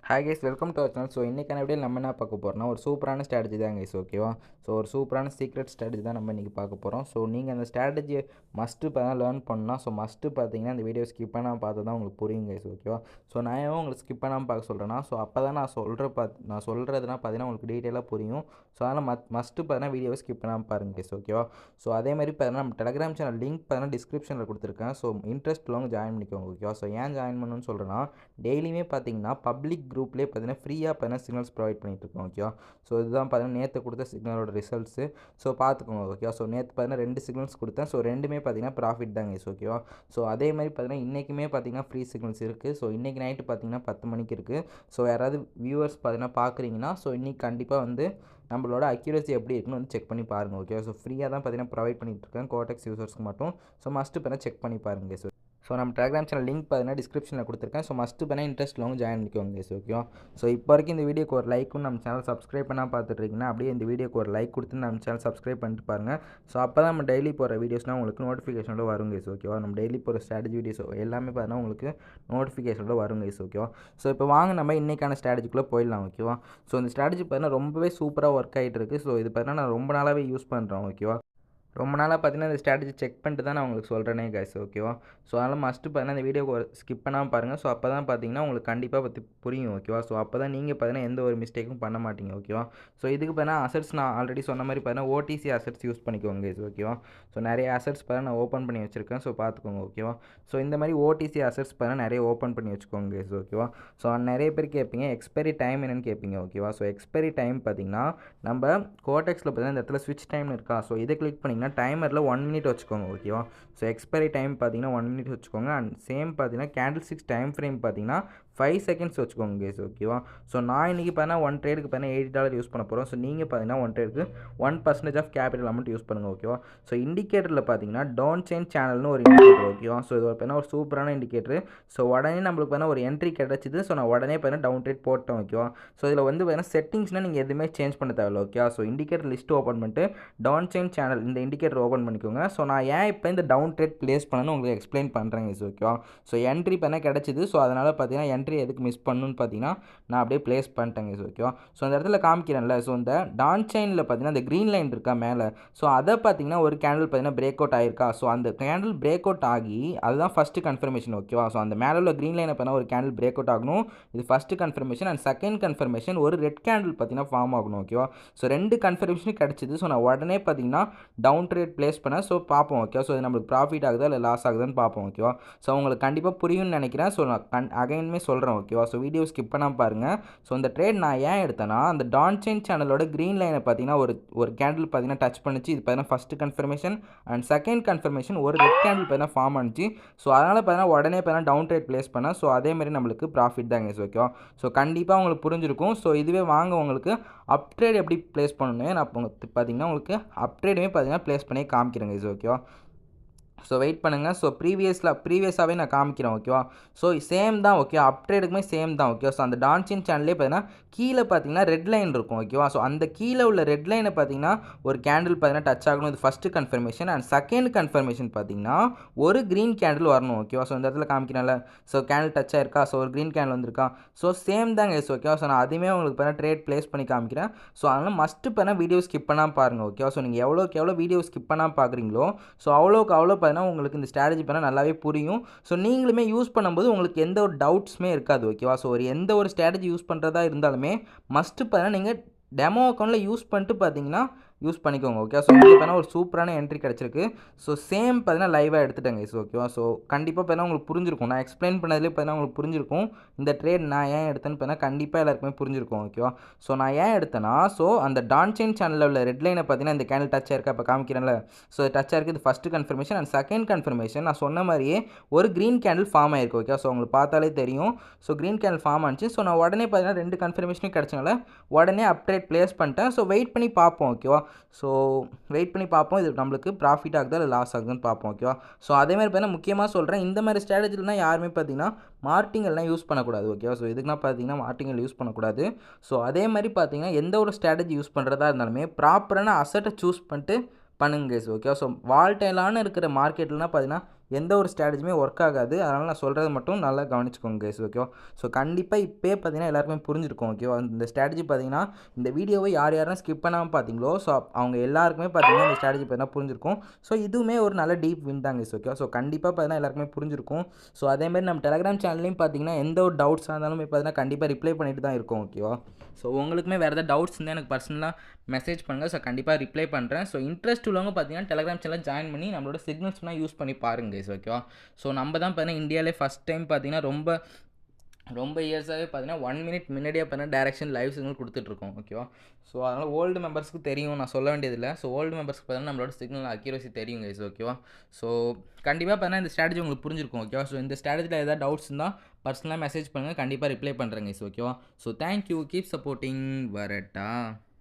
Hi guys, welcome to our channel. So இன்றைக்கான video நம்ம என்ன பார்க்க போகிறோம்னா ஒரு சூப்பரான ஸ்ட்ராட்டஜி தான் கைஸ். ஓகேவா? ஸோ ஒரு சூப்பரான சீக்ரெட் ஸ்ட்ராட்டஜி தான் நம்ம இன்றைக்கி பார்க்க போகிறோம். ஸோ நீங்கள் அந்த ஸ்ட்ராட்டஜியை மஸ்ட்டு லேர்ன் பண்ணால் மஸ்ட்டு பார்த்தீங்கன்னா அந்த வீடியோ ஸ்கிப் பண்ணாமல் பார்த்து தான் உங்களுக்கு புரியும் கைஸ். ஓகேவா? ஸோ நான் ஏன் உங்களுக்கு ஸ்கிப் பண்ணாமல் பார்க்க சொல்கிறேன்னா, ஸோ அப்போ தான் நான் சொல்கிறதுனா பார்த்தீங்கன்னா உங்களுக்கு டீட்டெயிலாக புரியும். ஸோ அதனால் மஸ்ட்டு பார்த்தீங்கன்னா வீடியோவை ஸ்கிப் பண்ணாமல் பாருங்கள் கைஸ். ஓகேவா? ஸோ அதேமாதிரி பார்த்தீங்கன்னா நம்ம டெலிகிராம் சேனல் லிங்க் பார்த்தீங்கன்னா டிஸ்கிரிப்ஷனில் கொடுத்துருக்கேன். ஸோ இன்ட்ரெஸ்ட் உள்ளவங்க ஜாயின் பண்ணிக்கோங்க. ஓகேவா? ஸோ ஏன் ஜாயின் பண்ணணும்னு சொல்கிறேன்னா, டெய்லியுமே பார்த்தீங்கன்னா பப்ளிக் குரூப்லேயே பார்த்தீங்கன்னா ஃப்ரீயாக பார்த்தீங்கன்னா சிக்னல்ஸ் ப்ரொவைட் பண்ணிகிட்ருக்கோம். ஓகேவா? ஸோ இதுதான் பார்த்தீங்கன்னா நேற்று கொடுத்த சிக்னலோட ரிசல்ட்ஸு. ஸோ பார்த்துக்கோங்க. ஓகேவா? ஸோ நேற்று பார்த்தீங்கன்னா 2 சிக்னல்ஸ் கொடுத்தேன். ஸோ ரெண்டுமே பார்த்தீங்கன்னா ப்ராஃபிட் தாங்க கைஸ். ஓகேவா? ஸோ அதே மாதிரி பார்த்தீங்கன்னா இன்றைக்குமே பார்த்தீங்கன்னா ஃப்ரீ சிக்னல்ஸ் இருக்குது. ஸோ இன்றைக்கி நைட்டு பார்த்தீங்கன்னா 10 மணிக்கு இருக்குது. ஸோ யாராவது வியூவர்ஸ் பார்த்தீங்கன்னா பார்க்குறீங்கன்னா, ஸோ இன்றைக்கி கண்டிப்பாக வந்து நம்மளோட அக்யூரசி எப்படி இருக்குன்னு வந்து செக் பண்ணி பாருங்கள். ஓகேவா? ஸோ ஃப்ரீயாக தான் பார்த்தீங்கன்னா ப்ரொவைட் பண்ணிகிட்ருக்கேன் கோடெக்ஸ் யூசர்ஸ்க்கு மட்டும். ஸோ மஸ்ட்டு பார்த்தீங்கன்னா செக் பண்ணி பாருங்கள் கைஸ். ஸோ நம்ம டெலிகிராம் சேனல் லிங்க் பார்த்தீங்கன்னா டிஸ்கிரிப்ஷனில் கொடுத்துருக்கேன். ஸோ மஸ்ட்டு பண்ணால் இன்ட்ரெஸ்ட் உள்ளவங்க ஜாயின் பண்ணிக்கோங்க கைஸ். ஓகேவா? ஸோ இப்போ வரைக்கும் இந்த வீடியோக்கு ஒரு லைக்கும் நம்ம சேனல் சப்ஸ்கிரைப் பண்ணால் பார்த்துட்ருக்கீங்கன்னா அப்படியே இந்த வீடியோக்கு ஒரு லைக் கொடுத்து நம்ம சேனல் சப்ஸ்கிரைப் பண்ணிட்டு பாருங்கள். ஸோ அப்போ தான் நம்ம டெய்லி போகிற வீடியோஸ்னால் உங்களுக்கு நோட்டிஃபிகேஷனோட வரும் கைஸ். ஓகேவா? நம்ம டெய்லி போகிற ஸ்ட்ராட்டஜி வீடியோஸ் எல்லாமே பார்த்தீங்கன்னா உங்களுக்கு நோட்டிஃபிகேஷனோட வரும் கைஸ். ஓகேவா? ஸோ இப்போ வாங்க நம்ம இன்றைக்கான ஸ்ட்ராட்டஜிக்குள்ளே போயிடலாம். ஓகேவா? ஸோ இந்த ஸ்ட்ராட்டஜி பார்த்தீங்கன்னா ரொம்பவே சூப்பராக ஒர்க் ஆகிட்டு இருக்குது. ஸோ இது பார்த்தீங்கன்னா நான் ரொம்ப நாளாகவே யூஸ் பண்ணுறேன். ஓகேவா? ரொம்ப நாளாக பார்த்தீங்கன்னா இந்த ஸ்ட்ராட்டஜி செக் பண்ணிட்டு தான் நான் உங்களுக்கு சொல்கிறேனே கைஸ். ஓகேவா? ஸோ அதனால் மஸ்ட்டு பார்த்தீங்கன்னா இந்த வீடியோக்கு ஸ்கிப் பண்ணாமல் பாருங்கள். ஸோ அப்போ தான் பார்த்தீங்கன்னா உங்களுக்கு கண்டிப்பாக பற்றி புரியும். ஓகேவா? ஸோ அப்போ தான் நீங்கள் பார்த்தீங்கன்னா எந்த ஒரு மிஸ்டேக்கும் பண்ண மாட்டீங்க. ஓகேவா? ஸோ இதுக்கு பார்த்தீங்கன்னா அசட்ஸ் நான் ஆல்ரெடி சொன்ன மாதிரி பார்த்தீங்கன்னா ஓடிசி அசட்ஸ் யூஸ் பண்ணிக்கோங்க கைஸ். ஓகேவா? ஸோ நிறைய அசட்ஸ் பார்த்தீங்கன்னா நான் ஓப்பன் பண்ணி வச்சுருக்கேன். ஸோ பார்த்துக்கோங்க. ஓகேவா? ஸோ இந்த மாதிரி ஓடிசி அசட்ஸ் பார்த்தீங்கன்னா நிறைய ஓப்பன் பண்ணி வச்சுக்கோங்க கைஸ். ஓகேவா? ஸோ நிறைய பேர் கேட்பீங்க எக்ஸ்பைரி டைம் என்னென்னு கேட்பீங்க. ஓகேவா? ஸோ எக்ஸ்பைரி டைம் பார்த்தீங்கன்னா நம்ம கோடெக்ஸில் பார்த்தீங்கன்னா இந்த இடத்துல ஸ்விட்ச் டைம்னு இருக்கா. ஸோ இதை கிளிக் பண்ணிங்கன்னா டைமரில் 1 மினிட் வச்சுக்கோங்க. ஓகேவா? ஸோ எக்ஸ்பைரி டைம் பார்த்தீங்கன்னா 1 மினிட் வச்சுக்கோங்க. அண்ட் சேம் பார்த்தீங்கன்னா கேண்டில் 6 டைம் ஃப்ரேம் பார்த்தீங்கன்னா 5 செகண்ட்ஸ் வச்சுக்கோங்க கைஸ். ஓகேவா? ஸோ நான் இன்றைக்கி பார்த்தீங்கன்னா 1 ட்ரேடுக்கு பார்த்தீங்கன்னா $80 யூஸ் பண்ண போகிறோம். ஸோ நீங்கள் பார்த்தீங்கன்னா 1 ட்ரேடுக்கு 1% ஆஃப் கேபிட்டல் அமௌண்ட் யூஸ் பண்ணுங்கள். ஓகேவா? ஸோ இண்டிகேட்டரில் பார்த்தீங்கன்னா டவுன் செயின் சேனல்னு ஒரு இண்டிகேட்டர். ஓகேவா? ஸோ இது பார்த்தீங்கன்னா ஒரு சூப்பரான இண்டிகேட்டர். ஸோ உடனே நம்மளுக்கு பார்த்தீங்கன்னா ஒரு என்ட்ரி கிடச்சிது. ஸோ நான் உடனே பார்த்தீங்கன்னா டவுன் ட்ரேட் போட்டேன். ஓகேவா? ஸோ இதில் வந்து பார்த்தீங்கன்னா செட்டிங்ஸ்னால் நீங்கள் எதுவுமே சேஞ்ச் பண்ண தேவையில்ல. ஓகேவா? ஸோ இண்டிகேட்டர் லிஸ்ட்டு ஓப்பன் பண்ணிட்டு டவுன் செயின் சேனல் இந்த இண்டிகேட்டர் ஓப்பன் பண்ணிக்கோங்க. ஸோ நான் ஏன் இப்போ இந்த டவுன் ட்ரேட் ப்ளேஸ் பண்ணணும்னு உங்களுக்கு எக்ஸ்பிளைன் பண்ணுறேங்க கைஸ். ஓகேவா? ஸோ என்ட்ரி பண்ண கிடச்சிது. ஸோ அதனால் பார்த்தீங்கன்னா என்ட்ரி எதுக்கு மிஸ் பண்ணணும்னு பார்த்தீங்கன்னா நான் அப்படியே ப்ளேஸ் பண்ணிட்டேங்க கைஸ். ஓகேவா? ஸோ அந்த இடத்துல காமிக்கிறேன்ல. ஸோ இந்த டான் செயினில் பார்த்தீங்கன்னா இந்த க்ரீன் லைன் இருக்கா மேலே. ஸோ அதை பார்த்தீங்கன்னா ஒரு கேண்டில் பார்த்தீங்கன்னா பிரேக் அவுட் ஆகிருக்கா. ஸோ அந்த கேண்டில் பிரேக் அவுட் ஆகி அதுதான் ஃபஸ்ட்டு கன்ஃபர்மேஷன். ஓகேவா? ஸோ அந்த மேலே உள்ள க்ரீன் லைனை பார்த்தீங்கன்னா ஒரு கேண்டில் பிரேக் அவுட் ஆகணும். இது first confirmation. And second confirmation ஒரு ரெட் கேண்டில் பார்த்தீங்கன்னா ஃபார்ம் ஆகணும். ஓகேவா? ஸோ 2 கன்ஃபர்மேஷனும் கிடச்சிது. ஸோ நான் உடனே பார்த்தீங்கன்னா டவுன் ட்ரேட் ப்ளேஸ் பண்ணேன். ஸோ பார்ப்போம். ஓகேவா? ஸோ இது நம்மளுக்கு ப்ராஃபிட் ஆகுதா இல்லை லாஸ் ஆகுதான்னு பார்ப்போம். ஓகேவா? ஸோ உங்களுக்கு கண்டிப்பாக புரியும்னு நினைக்கிறேன். ஸோ நான் அகைன்மே சொல்கிறேன். ஓகேவா? ஸோ வீடியோ ஸ்கிப் பண்ணாமல் பாருங்கள். ஸோ இந்த ட்ரேட் நான் ஏன் எடுத்தேன்னா அந்த டான் செயின் சேனலோட க்ரீன் லைனை பார்த்தீங்கன்னா ஒரு கேண்டில் பார்த்தீங்கன்னா டச் பண்ணிச்சு. இது பார்த்தீங்கன்னா first confirmation and second confirmation ஒரு ரெட் கேண்டில் பார்த்தீங்கன்னா ஃபார்ம் ஆனிச்சு. ஸோ அதனால் பார்த்தீங்கன்னா உடனே பார்த்தீங்கன்னா டவுன் ட்ரேட் ப்ளேஸ் பண்ணேன். ஸோ அதேமாதிரி நம்மளுக்கு ப்ராஃபிட் தாங்க. ஓகேவா? ஸோ கண்டிப்பாக உங்களுக்கு புரிஞ்சிருக்கும். ஸோ இதுவே வாங்க உங்களுக்கு அப் ட்ரேட் எப்படி ப்ளேஸ் பண்ணணும் நான் பார்த்தீங்கன்னா உங்களுக்கு அப் ட்ரேடுமே பார்த்தீங்கன்னா ப்ளேஸ் பண்ணி காமிக்கிறேங்க. ஓகேவா? ஸோ வெயிட் பண்ணுங்கள். ஸோ ப்ரீவியஸாகவே நான் காமிக்கிறேன். ஓகேவா? ஸோ சேம் தான். ஓகே, அப் ட்ரேடுக்குமே சேம் தான். ஓகே, ஸோ அந்த டான் செயின் சேனல்லே பார்த்தீங்கன்னா கீழே பார்த்தீங்கன்னா ரெட் லைன் இருக்கும். ஓகேவா? ஸோ அந்த கீழே உள்ள ரெட் லைனை பார்த்தீங்கன்னா ஒரு கேண்டில் பார்த்தீங்கன்னா டச் ஆகணும். இது first confirmation. And second confirmation பார்த்தீங்கன்னா ஒரு க்ரீன் கேண்டில் வரணும். ஓகேவா? ஸோ இந்த இடத்துல காமிக்கிறேன்ல. ஸோ கேண்டில் டச் ஆயிருக்கா. ஸோ ஒரு க்ரீன் கேண்டில் வந்திருக்கா. ஸோ சேம் தாங்க. ஓகேவா? ஸோ நான் அதுவுமே உங்களுக்கு பார்த்தீங்கன்னா ட்ரேட் ப்ளேஸ் பண்ணி காமிக்கிறேன். ஸோ அதனால் மஸ்ட்டு பார்த்தீங்கன்னா வீடியோ ஸ்கிப் பண்ணாமல் பாருங்கள். ஓகேவா? ஸோ நீங்கள் எவ்வளோக்கு எவ்வளோ வீடியோ ஸ்கிப் பண்ணாமல் பார்க்குறீங்களோ ஸோ அவ்வளோக்கு அவ்வளோ உங்களுக்கு இந்த ஸ்ட்ராட்டஜி பண்ணால் நல்லாவே புரியும். ஸோ நீங்களுமே யூஸ் பண்ணும்போது உங்களுக்கு எந்த ஒரு டவுட்ஸுமே இருக்காது. ஓகேவா? ஸோ எந்த ஒரு ஸ்ட்ராட்டஜி யூஸ் பண்ணுறதா இருந்தாலுமே மஸ்ட்டு பார்த்தீங்கன்னா நீங்கள் டெமோ அக்கௌண்ட்டில் யூஸ் பண்ணிட்டு பார்த்தீங்கன்னா யூஸ் பண்ணிக்கோங்க. ஓகே, ஸோ இங்கே பார்த்தீங்கன்னா ஒரு சூப்பரான என்ட்ரி கிடச்சிருக்கு. ஸோ சேம் பார்த்தீங்கன்னா லைவாக எடுத்துட்டேங்க. ஸோ ஓகேவா? ஸோ கண்டிப்பாக பார்த்தீங்கன்னா உங்களுக்கு புரிஞ்சிருக்கும். நான் எக்ஸ்பிளைன் பண்ணதுலேயே பார்த்தீங்கன்னா உங்களுக்கு புரிஞ்சிருக்கும். இந்த ட்ரேட் நான் ஏன் எடுத்தேன்னு பார்த்தீங்கன்னா கண்டிப்பாக எல்லாருக்குமே புரிஞ்சிருக்கும். ஓகேவா? ஸோ நான் ஏன் எடுத்தேன்னா ஸோ அந்த டான் செயின் சேனலில் உள்ள ரெட் லைனை பார்த்தீங்கன்னா இந்த கேண்டில் டச் ஆயிருக்கா. இப்போ காமிக்கிறேன்ல. ஸோ டச் ஆயிருக்கு. இது first confirmation. And second confirmation நான் சொன்ன மாதிரியே ஒரு க்ரீன் கேண்டில் ஃபார்ம் ஆயிருக்கு. ஓகே, ஸோ உங்களுக்கு பார்த்தாலே தெரியும். ஸோ க்ரீன் கேண்டில் ஃபார்ம் ஆனிச்சு. ஸோ நான் உடனே பார்த்தீங்கன்னா 2 கன்ஃபர்மேஷனும் கிடச்சனால உடனே அப்ட்ரேட் ப்ளேஸ் பண்ணிட்டேன். ஸோ வெயிட் பண்ணி பார்ப்போம். ஓகேவா? ஸோ வெயிட் பண்ணி பார்ப்போம். இது நம்மளுக்கு ப்ராஃபிட் ஆகுதா இல்லை லாஸ் ஆகுதுன்னு பார்ப்போம். ஓகேவா? ஸோ அதேமாதிரி பார்த்தீங்கன்னா முக்கியமாக சொல்கிறேன், இந்த மாதிரி ஸ்ட்ராட்டஜிலாம் யாருமே பார்த்தீங்கன்னா மார்டிங்கல்லாம் யூஸ் பண்ணக்கூடாது. ஓகேவா? ஸோ இதுக்குன்னா பார்த்தீங்கன்னா மார்டிங்கல் யூஸ் பண்ணக்கூடாது. ஸோ அதே மாதிரி பார்த்தீங்கன்னா எந்த ஒரு ஸ்ட்ராட்டஜி யூஸ் பண்ணுறதா இருந்தாலுமே ப்ராப்பரான அசட்டை சூஸ் பண்ணிட்டு பண்ணுங்க கைஸ். ஓகேவா? ஸோ வால்டைலான இருக்கிற மார்க்கெட்லாம் பார்த்தீங்கன்னா எந்த ஒரு ஸ்ட்ராட்டஜியுமே ஒர்க் ஆகாது. அதனால் நான் சொல்கிறது மட்டும் நல்லா கவனிச்சுக்கோங்க கைஸ் ஓகேவா. ஸோ கண்டிப்பாக இப்போயே பார்த்தீங்கன்னா எல்லாருக்குமே புரிஞ்சிருக்கும் ஓகேவா. இந்த ஸ்ட்ராட்டஜி பார்த்தீங்கன்னா இந்த வீடியோவை யார் யாரெல்லாம் ஸ்கிப் பண்ணாமல் பார்த்தீங்களோ ஸோ அவங்க எல்லாருக்குமே பார்த்தீங்கன்னா இந்த ஸ்ட்ராட்டஜி பார்த்தீங்கன்னா புரிஞ்சிருக்கும். ஸோ இதுவுமே ஒரு நல்ல டீப் வின் தாங்க கைஸ் ஓகேவா. ஸோ கண்டிப்பாக பார்த்தீங்கன்னா எல்லாருக்குமே புரிஞ்சிருக்கும். ஸோ அதேமாதிரி நம்ம டெலகிராம் சேனல்லையும் பார்த்தீங்கன்னா எந்த ஒரு டவுட்ஸாக இருந்தாலும் பார்த்தீங்கன்னா கண்டிப்பாக ரிப்ளை பண்ணிட்டு தான் இருக்கோம் ஓகேவா. ஸோ உங்களுக்குமே வேறு ஏதாவது டவுட்ஸ் இருந்தால் எனக்கு பர்சனலாக மெசேஜ் பண்ணுங்கள். ஸோ கண்டிப்பாக ரிப்ளை பண்ணுறேன். ஸோ இன்ட்ரெஸ்ட் உள்ளவங்க பார்த்தீங்கன்னா டெலகிராம் சேனல் ஜாயின் பண்ணி நம்மளோட சிக்னல்ஸ்லாம் யூஸ் பண்ணி பாருங்க கைஸ் ஓகேவா. ஸோ நம்ம தான் பார்த்தீங்கன்னா இந்தியாவிலே ஃபஸ்ட் டைம் பார்த்தீங்கன்னா ரொம்ப இயர்ஸாகவே பார்த்தீங்கன்னா 1 மினிட் முன்னாடியே பார்த்தீங்கன்னா டைரக்ஷன் லைவ் சிக்னல் கொடுத்துட்ருக்கோம் ஓகேவா. ஸோ அதனால் ஓல்டு மெம்பர்ஸ்க்கு தெரியும், நான் சொல்ல வேண்டியதில்லை. ஸோ ஓல்டு மெம்பர்ஸ்க்கு பார்த்தீங்கன்னா நம்மளோட சிக்னல் அக்யூரசி தெரியும் கைஸ் ஓகேவா. ஸோ கண்டிப்பாக பார்த்தீங்கன்னா இந்த ஸ்ட்ராட்டஜி உங்களுக்கு புரிஞ்சிருக்கும் ஓகேவா. ஸோ இந்த ஸ்ட்ராட்டஜியில் ஏதாவது டவுட்ஸ் இருந்தால் பர்சனலாக மெசேஜ் பண்ணுங்கள், கண்டிப்பாக ரிப்ளை பண்ணுறேன் கைஸ் ஓகேவா. ஸோ தேங்க்யூ, கீப் சப்போர்ட்டிங் வரட்டா.